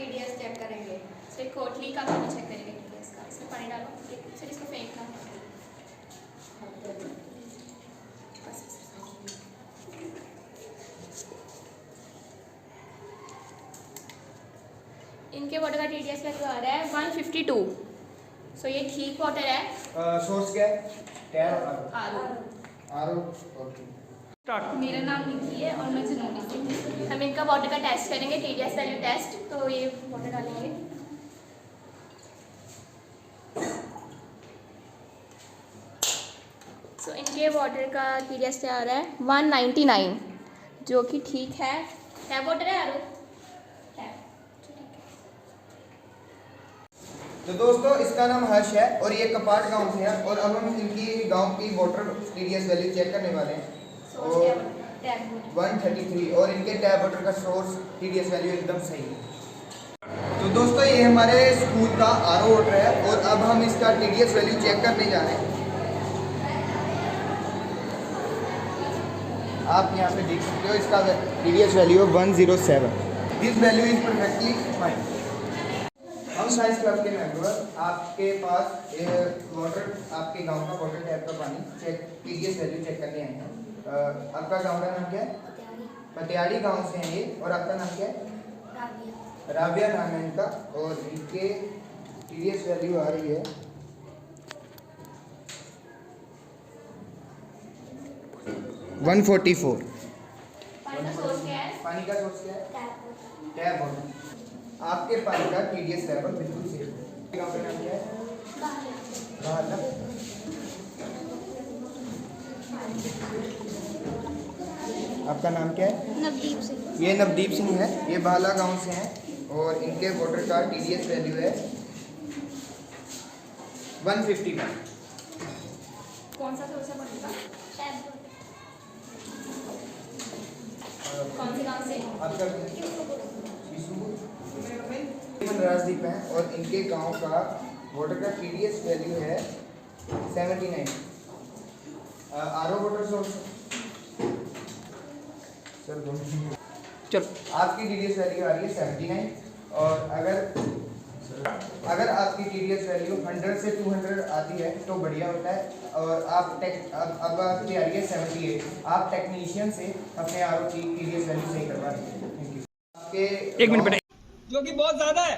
TDS check करेंगे। Sir Kotli का पानी चेक करेंगे टीडीएस का। इसमें पानी डालो सर, इसको फेंकना। इनके वाटर का टीडीएस का जो आ रहा है 152। सो ये ठीक वाटर है। सोर्स क्या है? Tap RO. ओके। मेरा नाम निकी है और मैं जनूनी से। हम इनका वाटर का टेस्ट करेंगे, टीडीएस वैल्यू टेस्ट। तो ये वाटर डालेंगे। सो इनके वाटर का टीडीएस से आ रहा है 199, जो कि ठीक है। टैप वाटर है आरो तो दोस्तों इसका नाम हर्ष है और ये कपाट गांव से है और अब हम इनकी गांव की वाटर टीडीएस वैल्यू चेक करने वाले हैं। और 133 और इनके टैप वाटर का सोर्स टीडीएस वैल्यू एकदम सही है। तो दोस्तों ये हमारे स्कूल का आरओ वाटर है और अब हम इसका टीडीएस वैल्यू चेक करने जा रहे हैं। आप यहाँ पे देख सकते हो इसका टीडीएस वैल्यू है 107। This value is perfectly fine. हम साइंस क्लब के मेंबर आपके पास वाटर, आपके गांव का वाटर टैप का पानी चेक टीडीएस वैल्यू चेक करने आए हैं। आपका गांव का नाम क्या है? पटियाड़ी गांव से हैं ये। और आपका नाम क्या है? राबिया नाम है इनका। और इनके टीडीएस वैल्यू आ रही है 144। पानी का सोर्स क्या है? Tap water. आपके पानी का टीडीएस लेवल बिल्कुल सेफ है। गांव का नाम क्या है? भाला। आपका नाम क्या है? नवदीप सिंह। ये नवदीप सिंह है, ये भाला गांव से हैं और इनके वाटर का टीडीएस वैल्यू है 151। कौन सा सोर्स है पानी का? कौन से गांव से? आपका राजदीप है और इनके गांव का वाटर का टीडीएस वैल्यू है 79। आरओ वाटर सोर्स चलो आपकी टीडीएस वैल्यू आ रही है 79। और अगर आपकी टीडीएस वैल्यू 100 से 200 आती है तो बढ़िया होता है। और अब आपकी आ रही है 78। आप टेक्नीशियन से अपने आरओ की टीडीएस वैल्यू सही करवा दीजिए। Thank you. आपके 1 मिनट बेटा, जो कि बहुत ज्यादा है।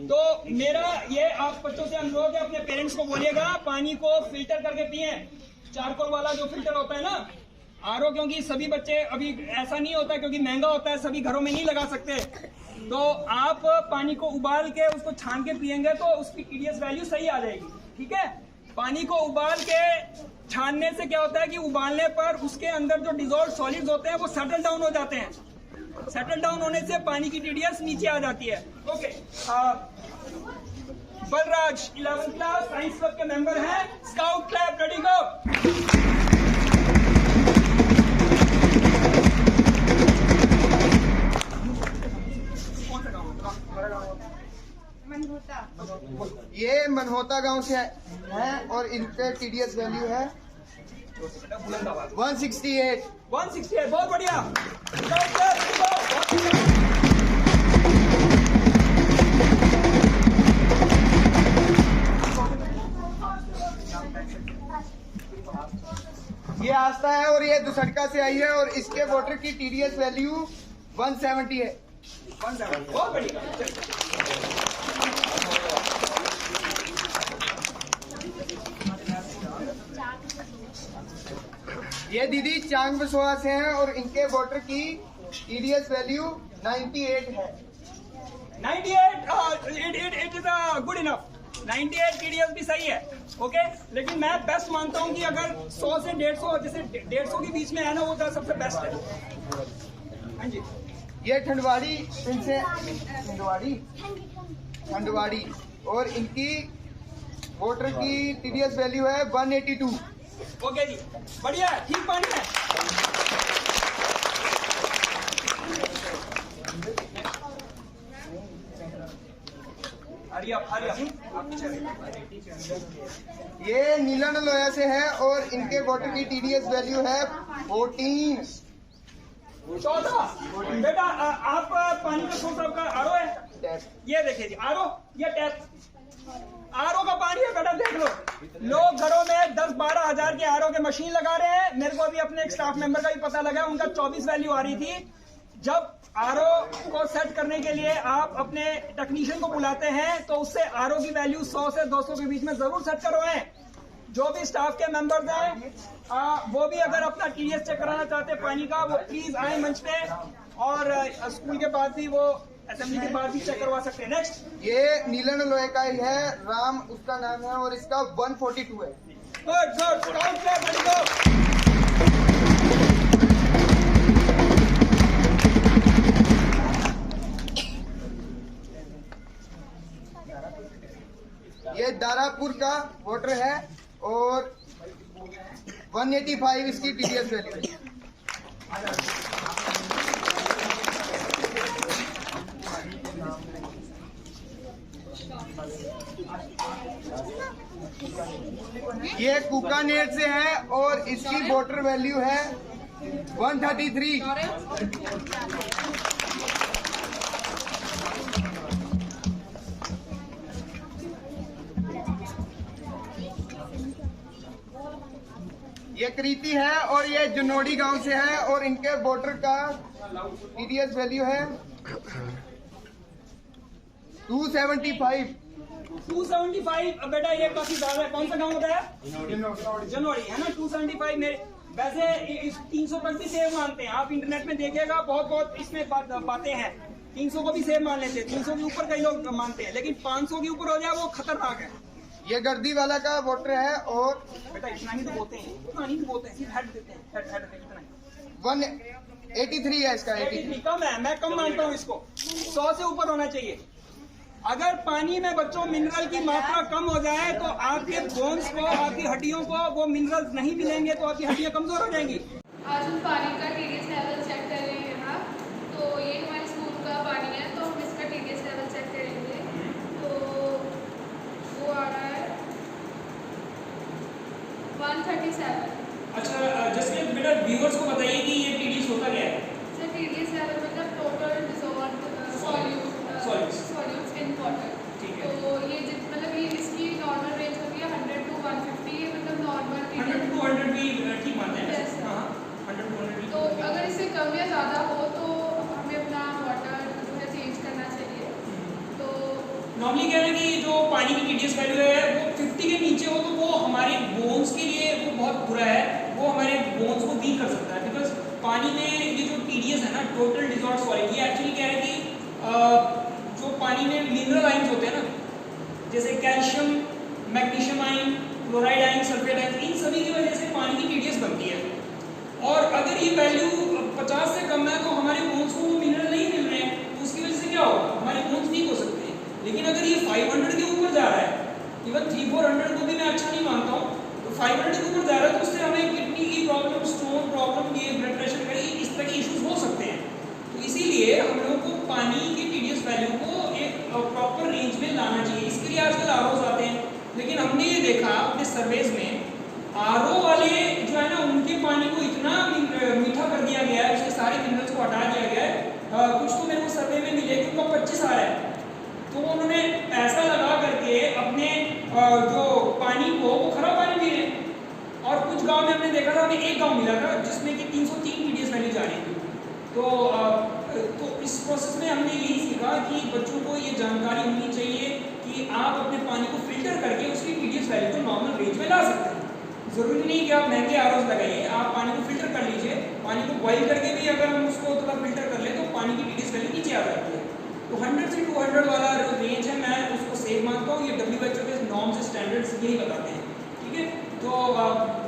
तो मेरा ये आप बच्चों से अनुरोध है, अपने पेरेंट्स को बोलिएगा पानी को फिल्टर करके पिए। चारकोल वाला जो फिल्टर होता है ना आरओ, क्योंकि सभी बच्चे अभी ऐसा नहीं होता क्योंकि महंगा होता है, सभी घरों में नहीं लगा सकते। तो आप पानी को उबाल के उसको छान के पिएंगे तो उसकी टीडीएस वैल्यू सही आ जाएगी। ठीक है, पानी को उबाल के छानने से क्या होता है कि उबालने पर उसके अंदर जो डिजोल्व सॉलिड्स होते हैं वो सेटल डाउन हो जाते हैं। सेटल डाउन होने से पानी की टीडीएस नीचे आ जाती है। Okay, Balraj 11th class science club के मेंबर हैं। स्काउट क्लैप रेडी गो। ये मनहोता गांव से हैं और इनके टीडीएस वैल्यू है 168। 168, बहुत बढ़िया। ये आस्था है और ये दुसटका से आई है और इसके वाटर की टीडीएस वैल्यू 170 है। 170, बहुत बढ़िया। ये दीदी चांग बसोआ से हैं और इनके वाटर की टीडीएस वैल्यू 98 है। 98, it is good enough. 98 TDS भी सही है। ओके, लेकिन मैं बेस्ट मानता हूं कि अगर 100 से 150, जैसे 150 के बीच में है ना, वो सबसे बेस्ट है। हाँ जी, ये ठंडवाड़ी इनसे ठंडवाड़ी और इनकी वाटर की टीडीएस वैल्यू है 182। ओके जी, बढ़िया है, ठीक पानी है। ये नीला नलोया से है और इनके वाटर की टीडीएस वैल्यू है 14। 14। बेटा आप पानी का सोर्स आपका आरओ है? टैप। ये देखिए जी आरओ, ये टैप आरओ का पानी है बेटा, देख लो। लोग घरों में 10-12 हजार के आरओ के मशीन लगा रहे हैं। मेरे को अभी अपने एक स्टाफ मेंबर का भी पता लगा, उनका 24 वैल्यू आ रही थी। जब आरओ को सेट करने के लिए आप अपने टेक्नीशियन को बुलाते हैं तो उससे आरओ की वैल्यू 100 से 200 के बीच में जरूर सेट करवाएं। जो भी स्टाफ के मेंबर्स हैं वो भी अगर अपना टीडीएस चेक कराना चाहते हैं पानी का, वो प्लीज आए मंच पे, और स्कूल के बाद भी वो असेंबली के बाद भी चेक करवा सकते हैं। नेक्स्ट, ये नीलन लोहे का ही है, राम उसका नाम है और इसका 142 है। गुड गुड, काउंट कर, वेरी गुड। ये दारापुर का वाटर है और 185 इसकी टीडीएस वैल्यू है। ये कुकानेर से है और इसकी वाटर वैल्यू है 133। ये कृति है और ये जनोड़ी गांव से है और इनके वाटर का टीडीएस वैल्यू है 275। 275 बेटा, ये काफी ज्यादा है। कौन सा गांव होता है? जनोड़ी है ना। 275 मेरे वैसे इस 300 तक भी सेव मानते हैं। आप इंटरनेट में देखिएगा, बहुत इसमें बातें हैं। 300 को भी सेव मान लेते हैं, 300 के ऊपर कई लोग मानते हैं, लेकिन 500 के ऊपर हो जाए वो खतरनाक है। ये गर्दी वाला का वाटर है और बेटा इतना ही तो बोलते हैं, इतना नहीं बोलते हैं, सिर्फ हेड देते हैं, हेड इतना ही। 183 है इसका। 83 कम है, मैं कम मानता हूँ इसको। 100 से ऊपर होना चाहिए। अगर पानी में बच्चों मिनरल की मात्रा कम हो जाए तो आपके बोन्स को, आपकी हड्डियों को वो मिनरल्स नहीं मिलेंगे तो आपकी हड्डियां कमजोर हो जाएंगी। आज हम पानी का टीडीएस लेवल चेक कर रहे हैं यहाँ। तो ये हमारे स्कूल का पानी है, तो हम इसका टीडीएस लेवल चेक करेंगे। तो वो आ रहा है 137। अच्छा, जैसे बेटा व्यूअर्स को बताइए कि ये टीडीएस होता क्या है? सर टीडीएस लेवल मतलब total dissolved solutes in water. तो ये मतलब ये इसकी नॉर्मल रेंज होती है 100 to 150, मतलब नॉर्मल 100 to 200 भी ठीक मानते हैं। Yes, हाँ, 100 to 200 तो अगर इससे कम या ज़्यादा हो तो हमें अपना वाटर जो है चेंज करना चाहिए। तो नॉर्मली क्या है कि जो पानी की टीडीएस वैल्यू है वो 50 के नीचे हो तो वो हमारे बोन्स के लिए वो बहुत बुरा है, वो हमारे बोन्स को वीक कर सकता है। बिकॉज पानी में ये जो टीडीएस है ना, टोटल डिसॉल्व्ड सॉलिड, ये एक्चुअली क्या है कि जो पानी में मिनरल आइंस होते हैं ना, जैसे calcium, magnesium ion, chloride ion, sulphate ion, इन सभी की वजह से पानी की टीडीएस बनती है। और अगर ये वैल्यू 50 से कम है तो हमारे बोन्स को वो मिनरल नहीं मिल रहे हैं, तो उसकी वजह से क्या होगा, हमारे बोन्स वीक हो सकते हैं। लेकिन अगर ये 500 के ऊपर जा रहा है, इवन 300-400 को भी मैं अच्छा नहीं मानता हूँ, तो 500 के ऊपर जा रहा है तो उससे हमें किडनी की प्रॉब्लम, स्टोन प्रॉब्लम, ये ब्लड प्रेशर का इस तरह के इश्यूज हो सकते हैं। तो इसीलिए हम लोगों को पानी की टीडीएस वैल्यू को एक प्रॉपर रेंज में लाना चाहिए। इसके लिए आजकल आरओ आते हैं, लेकिन हमने ये देखा अपने सर्वेज में आरओ वाले जो है ना, उनके पानी को इतना मीठा कर दिया गया है, उसके सारे मिनरल्स को हटा दिया गया है। कुछ तो मेरे को सर्वे में मिले कि उनका 25 आ रहा है, तो उन्होंने पैसा लगा करके अपने जो पानी को वो खराब पानी पी रहे हैं। और कुछ गांव में हमने देखा था, हमें एक गांव मिला था जिसमें कि 303 टीडीएस वैल्यू जा रही थी। तो इस प्रोसेस में हमने यही सीखा कि बच्चों को ये जानकारी होनी चाहिए कि आप अपने पानी को फिल्टर करके उसकी टीडीएस वैल्यू को नॉर्मल रेंज में ला सकते हैं। ज़रूरी नहीं कि आप महंगे आरओ लगाइए, आप पानी को फिल्टर कर लीजिए। पानी को बॉइल करके भी अगर हम उसको थोड़ा फिल्टर कर ले तो पानी की टीडीएस वैल्यू नीचे आ जाती है। तो 100 से 200 वाला जो रेंज है, मैं उसको सेफ मानता हूँ। ये WHO के नॉर्म्स स्टैंडर्ड्स यही बताते हैं, ठीक है। तो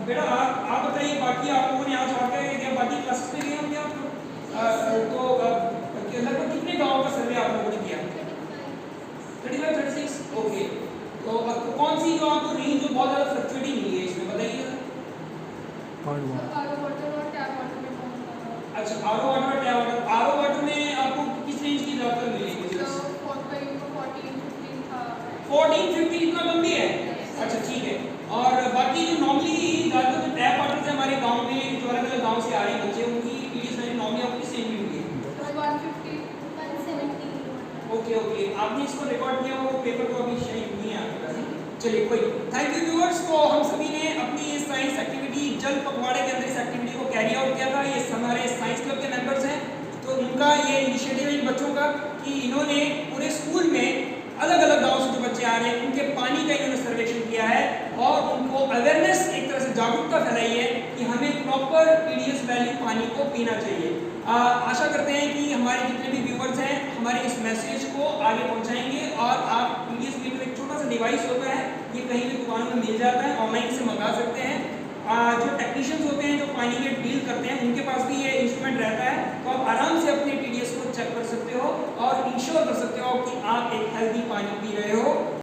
बेटा आप बताइए, बाकी आप लोगों ने आज आकर बाकी क्लासेस में गए होंगे आप लोग, तो लगभग कितने गाँव का सर्वे आप लोगों ने किया? 35-36, ओके। तो कौन सी जो आपको रेंज जो बहुत ज़्यादा फ्लक्चुएटिंग मिली है इसमें बताइए। अच्छा, आरओ वाटर और टैप वाटर। आरओ वाटर में आपको किस रेंज की ज़्यादातर मिली? 14-15 इतना कम भी है? अच्छा, ठीक है। और बाकी जो नॉर्मली ज़्यादातर जो टैप वाटर से हमारे गांव में जो अलग अलग गांव से आ रहे बच्चे, उनकी टीडीएस वैल्यू नॉर्मली आपको किस रेंज में मिली है? 150, 170। ओके, ओके आपने इसको रिकॉर्ड किया, वो पेपर तो अभी शेयर नहीं है आपके पास। चलिए कोई थैंक यू व्यूअर्स। तो हम सभी ने अपनी ये साइंस एक्टिविटी जल पखवाड़े के अंदर इस एक्टिविटी को कैरी आउट किया था। ये हमारे साइंस क्लब के मेंबर्स हैं, तो उनका ये इनिशिएटिव है इन बच्चों का कि इन्होंने पूरे स्कूल में अलग अलग गाँव से जो बच्चे आ रहे हैं उनके पानी का इन्होंने सर्वेक्षण किया है और उनको अवेयरनेस, एक तरह से जागरूकता फैलाई है कि हमें प्रॉपर TDS वैल्यू पानी को पीना चाहिए। आशा करते हैं कि हमारे जितने भी व्यूअर्स हैं हमारे इस मैसेज को आगे पहुंचाएंगे और आप TDS मीटर एक छोटा सा डिवाइस होता है, ये कहीं भी दुकानों में मिल जाता है, ऑनलाइन से मंगा सकते हैं। जो टेक्नीशियंस होते हैं जो पानी के डील करते हैं उनके पास भी ये इंस्ट्रूमेंट रहता है, तो आप आराम से अपने TDS को चेक कर सकते हो और इंश्योर कर सकते हो कि आप एक हेल्दी पानी पी रहे हो।